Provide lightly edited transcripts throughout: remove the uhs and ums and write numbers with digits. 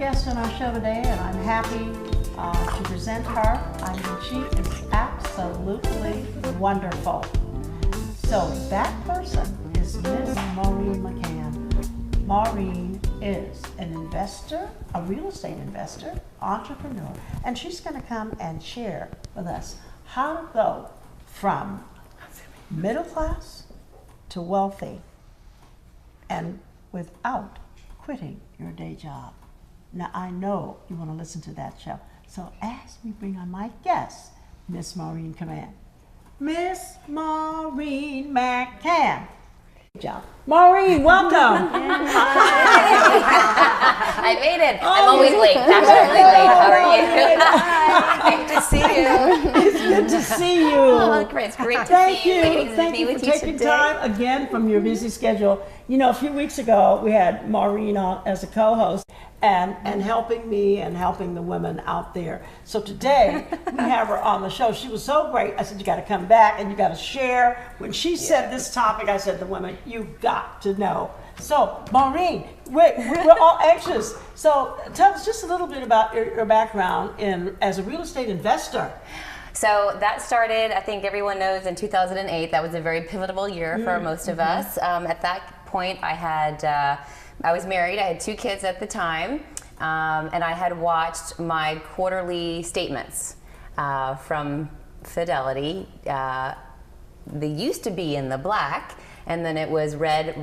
guest on our show today, and I'm happy to present her. I mean, she is absolutely wonderful. So that person is Miss Maureen McCann. Maureen is an investor, a real estate investor, entrepreneur, and she's going to come and share with us how to go from middle class to wealthy and without quitting your day job. Now, I know you want to listen to that show. So as we bring on my guest, Miss Maureen McCann. Miss Maureen McCann. Good job. Maureen, welcome. I made it. I'm always late. Absolutely late. How are you? Good to see you. It's good to see you. Oh, great. It's great to see you. Ladies, Thank you for taking time again from your busy schedule. You know, a few weeks ago, we had Maureen on as a co-host and helping me and helping the women out there. So today, we have her on the show. She was so great. I said, you got to come back and you got to share. When she said this topic, I said, the women, you've got to know. So, Maureen, we're all anxious. So tell us just a little bit about your background as a real estate investor. So that started, I think everyone knows, in 2008. That was a very pivotal year for most of us. At that point, I was married. I had 2 kids at the time, and I had watched my quarterly statements from Fidelity. They used to be in the black, and then it was red,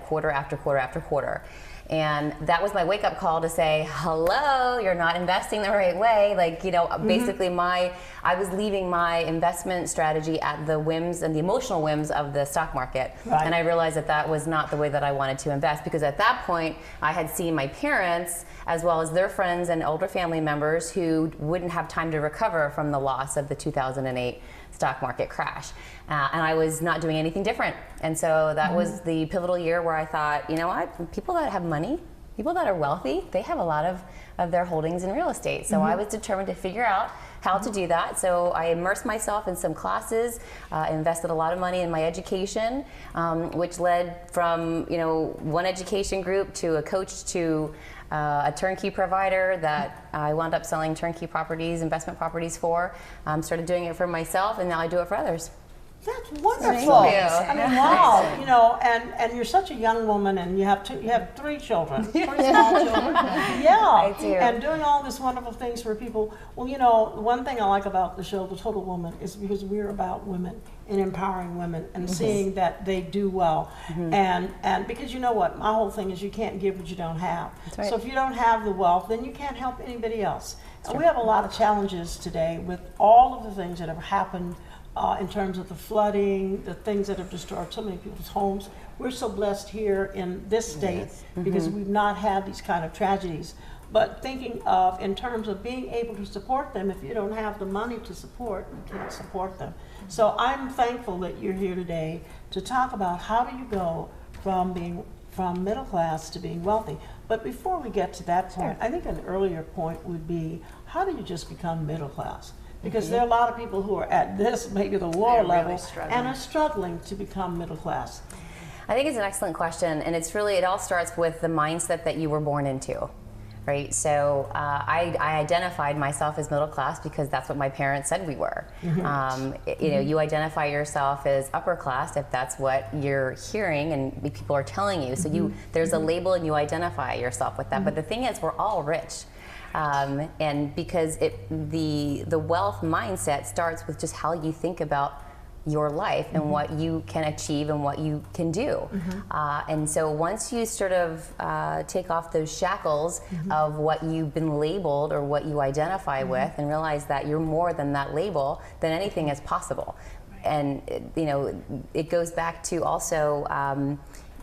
quarter after quarter after quarter. And that was my wake-up call to say, hello, you're not investing the right way. Like, you know, basically I was leaving my investment strategy at the whims and the emotional whims of the stock market. Right. And I realized that that was not the way that I wanted to invest, because at that point, I had seen my parents, as well as their friends and older family members who wouldn't have time to recover from the loss of the 2008 stock market crash. And I was not doing anything different. And so that was the pivotal year where I thought, you know what, people that have money, people that are wealthy, they have a lot of their holdings in real estate. So I was determined to figure out how to do that. So I immersed myself in some classes, invested a lot of money in my education, which led from, you know, one education group to a coach to a turnkey provider that I wound up selling turnkey properties, investment properties for. Started doing it for myself, and now I do it for others. That's wonderful. Thank you. I mean, wow. You know, and you're such a young woman, and you have 3 children, 3 small children. Yeah, I do. And doing all these wonderful things for people. Well, you know, one thing I like about the show, The Total Woman, is because we're about women and empowering women and seeing that they do well. And because you know what, my whole thing is you can't give what you don't have. That's right. So if you don't have the wealth, then you can't help anybody else. And we have a lot of challenges today with all of the things that have happened. In terms of the flooding, the things that have destroyed so many people's homes. We're so blessed here in this state because we've not had these kind of tragedies. But thinking of, in terms of being able to support them, if you don't have the money to support, you can't support them. So I'm thankful that you're here today to talk about how do you go from middle class to being wealthy. But before we get to that point, I think an earlier point would be, how do you just become middle class? Because there are a lot of people who are at this, maybe the lower level, and are struggling to become middle class. I think it's an excellent question, and it all starts with the mindset that you were born into, right? So I identified myself as middle class because that's what my parents said we were. You know, you identify yourself as upper class if that's what you're hearing and people are telling you. So there's a label and you identify yourself with that. But the thing is, we're all rich. And because the wealth mindset starts with just how you think about your life and what you can achieve and what you can do. And so once you sort of take off those shackles of what you've been labeled or what you identify with and realize that you're more than that label, then anything is possible. And you know, it goes back to also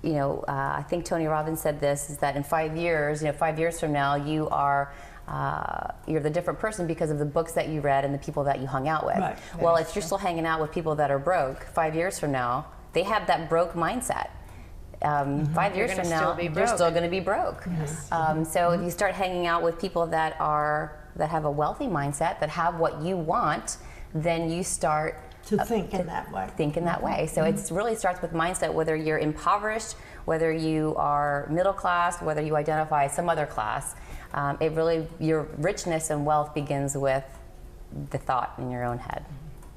you know, I think Tony Robbins said this, is that in 5 years, you know, 5 years from now, you're the different person because of the books that you read and the people that you hung out with. Right. Well, if you're still hanging out with people that are broke, 5 years from now, they have that broke mindset. 5 years from now, they're still going to be broke. Yes. So if you start hanging out with people that have a wealthy mindset, that have what you want, then you start to think in that way. Think in that way. So it really starts with mindset, whether you're impoverished, whether you are middle class, whether you identify some other class. It really, your richness and wealth begins with the thought in your own head.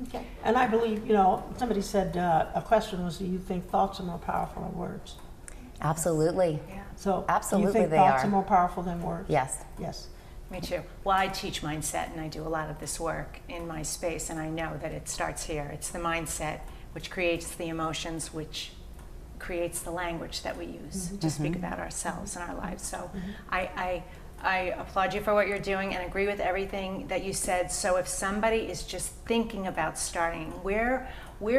Okay. And I believe, you know, somebody said a question was, do you think thoughts are more powerful than words? Absolutely. Yeah. So Absolutely you think they thoughts are. are more powerful than words? Yes. Yes. Me too. Well, I teach mindset and I do a lot of this work in my space, and I know that it starts here. It's the mindset which creates the emotions, which creates the language that we use to speak about ourselves and our lives. So I applaud you for what you're doing and agree with everything that you said. So if somebody is just thinking about starting, where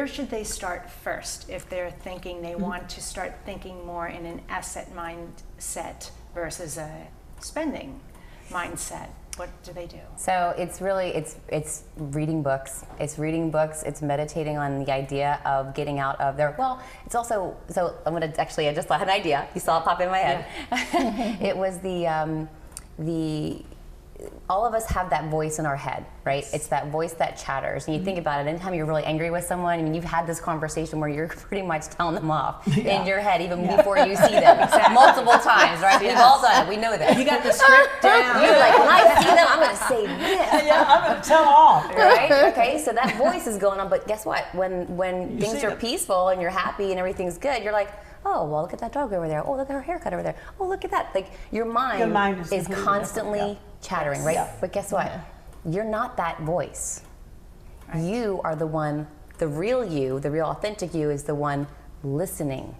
should they start first if they're thinking they want to start thinking more in an asset mindset versus a spending mindset? What do they do? So it's really, it's reading books. It's reading books. It's meditating on the idea of getting out of there. Well, it's also, so I'm going to actually, I just had an idea. You saw it pop in my head. Yeah. It was all of us have that voice in our head, right? It's that voice that chatters. And you think about it, anytime you're really angry with someone, I mean, you've had this conversation where you're pretty much telling them off in your head even before you see them. Multiple times, right? We've all done it. We know that. You got the script down. You're like, when I see them, I'm going to say this. Yeah, I'm going to tell off. Right? Okay, so that voice is going on. But guess what? When things are peaceful and you're happy and everything's good, you're like, oh, well, look at that dog over there. Oh, look at her haircut over there. Oh, look at that. Like, your mind is constantly chattering, right? Yeah. But guess what? You're not that voice. Right. You are the one, the real you, the real authentic you is the one listening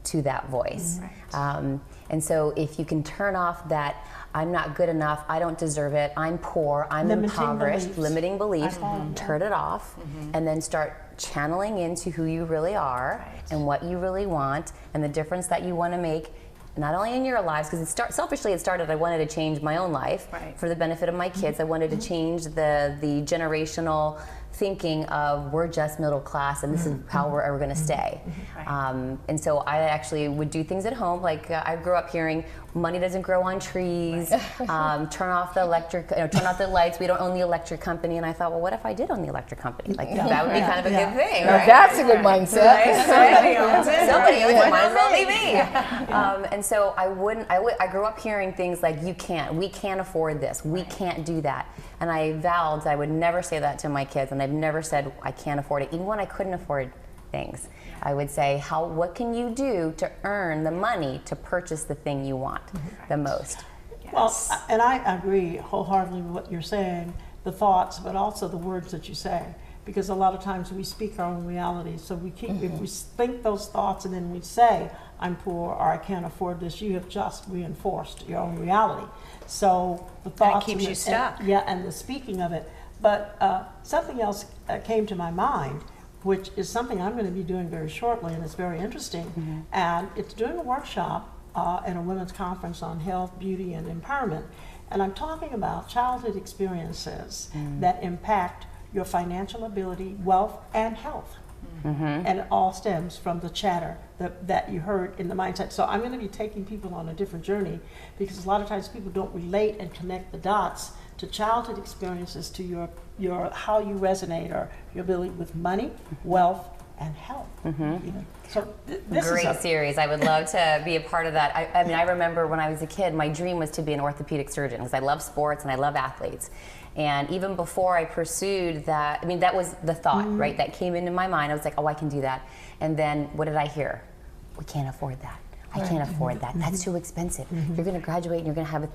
to that voice. Right. And so if you can turn off that, I'm not good enough, I don't deserve it, I'm poor, I'm impoverished, limiting beliefs, turn it off, and then start channeling into who you really are and what you really want and the difference that you want to make, not only in your lives, because selfishly it started, I wanted to change my own life for the benefit of my kids. I wanted to change the generational thinking of we're just middle class and this is how we're ever going to stay. And so I actually would do things at home, like I grew up hearing money doesn't grow on trees, turn off the lights, we don't own the electric company. And I thought, well, what if I did own the electric company? Like that would be kind of a good thing. Right? That's a good mindset. Somebody owns it, might as well be me. And so I grew up hearing things like, we can't afford this, we can't do that. And I vowed I would never say that to my kids, and I've never said I can't afford it, even when I couldn't afford things. I would say, what can you do to earn the money to purchase the thing you want the most? Yes. Well, and I agree wholeheartedly with what you're saying, the thoughts, but also the words that you say. Because a lot of times we speak our own reality, so we keep, if we think those thoughts and then we say, I'm poor or I can't afford this, you have just reinforced your own reality. So the thoughts keeps you stuck. And the speaking of it. But something else came to my mind, which is something I'm going to be doing very shortly, and it's very interesting. And it's doing a workshop at a women's conference on health, beauty, and empowerment. And I'm talking about childhood experiences that impact your financial ability, wealth, and health. And it all stems from the chatter that you heard in the mindset. So I'm going to be taking people on a different journey, because a lot of times people don't relate and connect the dots to childhood experiences to your how you resonate or your ability with money, wealth, and health. So this Great is series. I would love to be a part of that. I mean, I remember when I was a kid, my dream was to be an orthopedic surgeon, because I love sports and I love athletes. And even before I pursued that, I mean, that was the thought, right, that came into my mind. I was like, oh, I can do that. And then what did I hear? We can't afford that. I can't afford that. That's too expensive. You're going to graduate and you're going to have a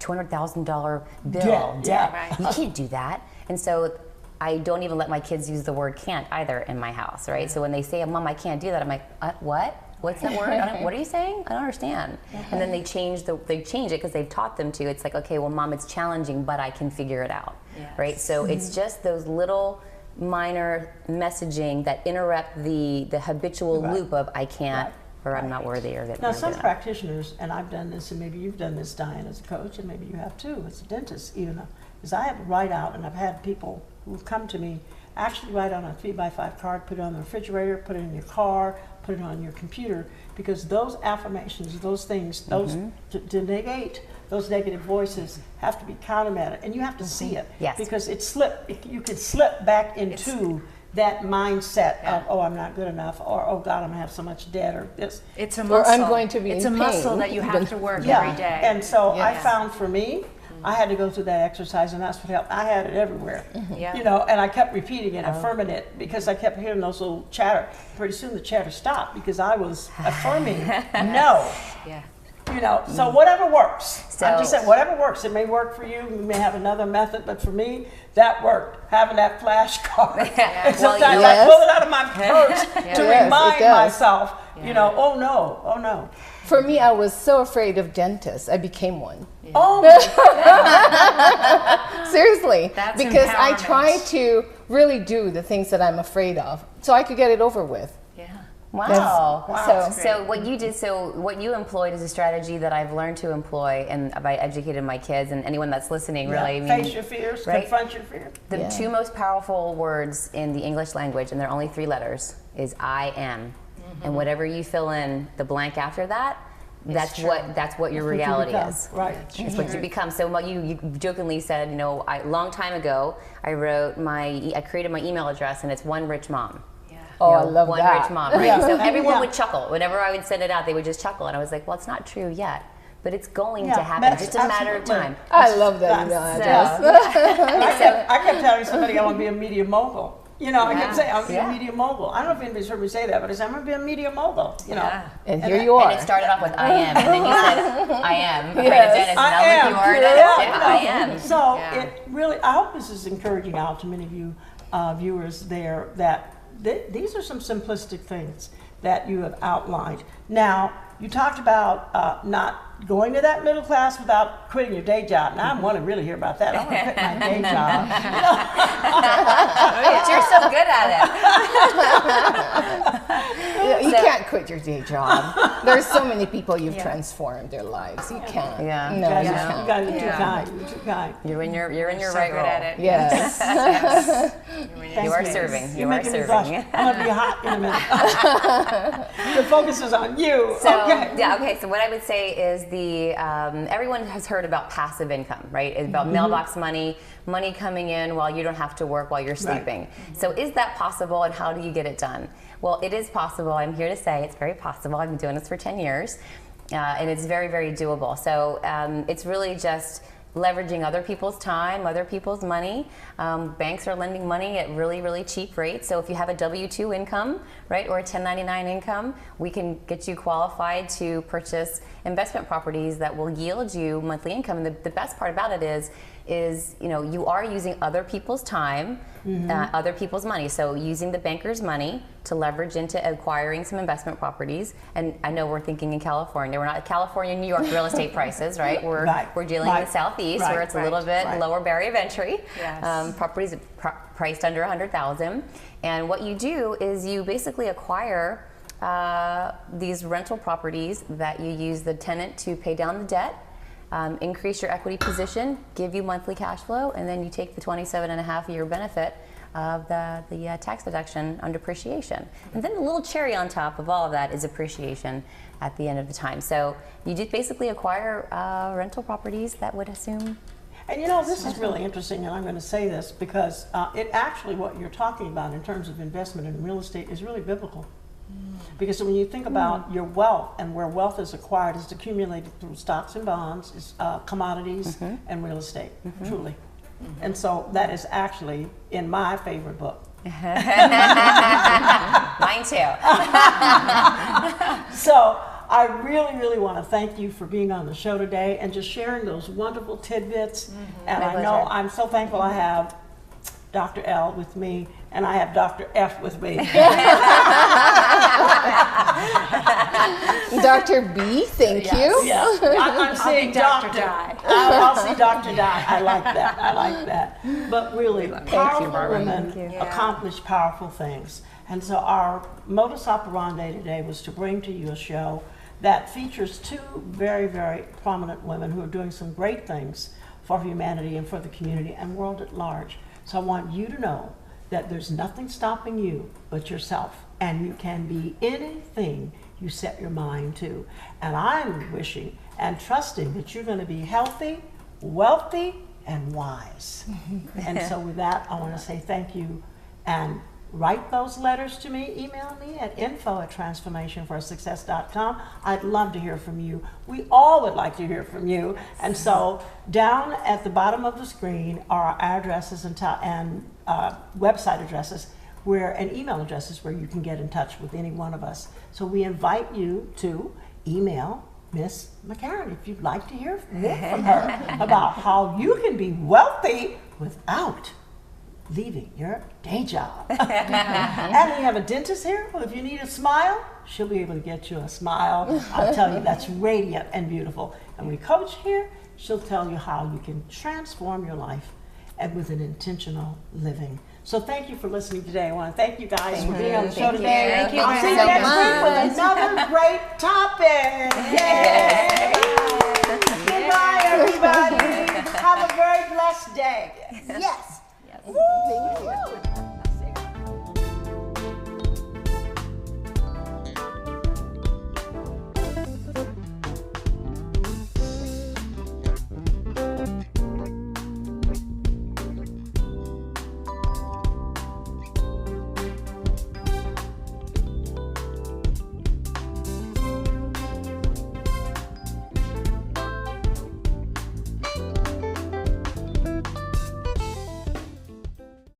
$200,000 bill. Debt. You can't do that. And so I don't even let my kids use the word can't either in my house, right? So when they say, Mom, I can't do that, I'm like, what? What's that word? What are you saying? I don't understand. And then they change it because they've taught them to. It's like, okay, well, Mom, it's challenging, but I can figure it out, right? So it's just those little minor messaging that interrupt the habitual loop of I can't, or I'm not worthy, or that. Now, some practitioners, and I've done this, and maybe you've done this, Diane, as a coach, and maybe you have too, as a dentist, even, is I have to write out, and I've had people who've come to me actually write on a 3x5 card, put it on the refrigerator, put it in your car, put it on your computer, because those affirmations, those things, those to negate those negative voices have to be counteracted, and you have to see it, because you can slip back into that mindset of, oh, I'm not good enough, or oh God, I'm gonna have so much debt, or this. It's a Or muscle. I'm going to be It's in a muscle pain. that you have to work Yeah. every day. And so I Yes. found for me, I had to go through that exercise, and that's what helped. I had it everywhere, Yeah. you know, and I kept repeating it, affirming it, because I kept hearing those little chatter. Pretty soon the chatter stopped because I was affirming no. Yeah. You know, so whatever works. I'm So- just saying, whatever works. It may work for you. You may have another method, but for me, that worked. Having that flashcard. And sometimes I Yes. pull it out of my purse to Yes, it remind does. myself, you know, oh no, oh no. For me, I was so afraid of dentists. I became one. Oh, Seriously. That's because I empowerment. try to really do the things that I'm afraid of so I could get it over with. Yeah. Wow. Wow. So what you did, so what you employed is a strategy that I've learned to employ, and I educated my kids and anyone that's listening. Really, I mean, face your fears, right? confront your fear. the Yeah. two most powerful words in the English language, and they're only 3 letters, is I am, and whatever you fill in the blank after that, that's what your That's what you reality become. is. Right. It's what you become. So what you jokingly said, you know, long time ago, I created my email address, and it's One Rich Mom. Oh, You I know, love one that. rich mom, right? Yeah. So everyone Yeah. would chuckle. Whenever I would send it out, they would just chuckle. And I was like, well, it's not true yet, but it's going Yeah, to happen. that's It's just a matter of absolutely- time. I love that email address. I kept telling somebody I want to be a media mogul. You know, I kept saying, I'm going to be Yeah. a media mogul. I don't know if anybody's heard me say that, but I said, I'm going to be a media mogul. You know. Yeah. And here you are. And it started off with I am, and then you said I am. Right, Yes. Dennis, and I I was am. like, you are Yeah, Dennis. Yeah, no. I am. So Yeah. it really, I hope this is encouraging out to many of you viewers there that these are some simplistic things that you have outlined. Now, you talked about not going to that middle class without quitting your day job. Now I want to really hear about that. I want to quit my day job. But you're so good at You So- can't quit your day job. There's so many people you've transformed their lives. You can't. Yeah. No, Guys, you you can't. guys are too Yeah. kind. You're too kind. it. You're in your So right good role. at it. Yes. You are Thank serving. You're You are making me blush. serving. I'm gonna be hot in a minute. The focus is on you. So Okay. yeah, okay. So what I would say is everyone has heard about passive income, right? It's about mailbox money coming in while you don't have to work while you're sleeping. So is that possible, and how do you get it done? Well, it is possible. I'm here to say it's very possible. I've been doing this for 10 years, and it's very, very doable. So it's really just leveraging other people's time, other people's money. Banks are lending money at really, really cheap rates. So if you have a W-2 income, right, or a 1099 income, we can get you qualified to purchase investment properties that will yield you monthly income. And the best part about it is you know, you are using other people's time, other people's money. So using the banker's money to leverage into acquiring some investment properties. And I know we're thinking in California. We're not California, New York real estate prices, right? We're dealing in the Southeast, where it's a little bit lower barrier of entry. Yes. Properties priced under $100,000. And what you do is you basically acquire these rental properties that you use the tenant to pay down the debt, increase your equity position, give you monthly cash flow, and then you take the 27.5-year benefit of the tax deduction on depreciation. And then the little cherry on top of all of that is appreciation at the end of the time. So you just basically acquire rental properties that would assume. And you know, this is really interesting, and I'm going to say this because it actually, what you're talking about in terms of investment in real estate is really biblical. Because when you think about your wealth and where wealth is acquired, it's accumulated through stocks and bonds, it's, commodities, and real estate, truly. And so that is actually in my favorite book. Mine too. So I really, really want to thank you for being on the show today and just sharing those wonderful tidbits. And My I know pleasure. I'm so thankful I have Dr. L with me and I have Dr. F with me. Dr. B, thank you. Yes. I'm seeing Dr. Dr. Di. I'll see Dr. Di. I like that. I like that. But really, powerful Maureen. women accomplish powerful things. And so our modus operandi today was to bring to you a show that features two very, very prominent women who are doing some great things for humanity and for the community and world at large. So I want you to know that there's nothing stopping you but yourself, and you can be anything you set your mind to. And I'm wishing and trusting that you're going to be healthy, wealthy, and wise. And so with that, I want to say thank you and write those letters to me, email me at info@transformationforsuccess.com. I'd love to hear from you. We all would like to hear from you. And so down at the bottom of the screen are our addresses and website addresses and email addresses where you can get in touch with any one of us. So we invite you to email Miss McCann if you'd like to hear more from her about how you can be wealthy without leaving your day job. And we have a dentist here. Well, if you need a smile, she'll be able to get you a smile. I'll tell you, that's radiant and beautiful. And we coach here. She'll tell you how you can transform your life and with an intentional living. So thank you for listening today. I want to thank you guys for being on the show today. Thank you. I'll see you next week with another great topic. Yay!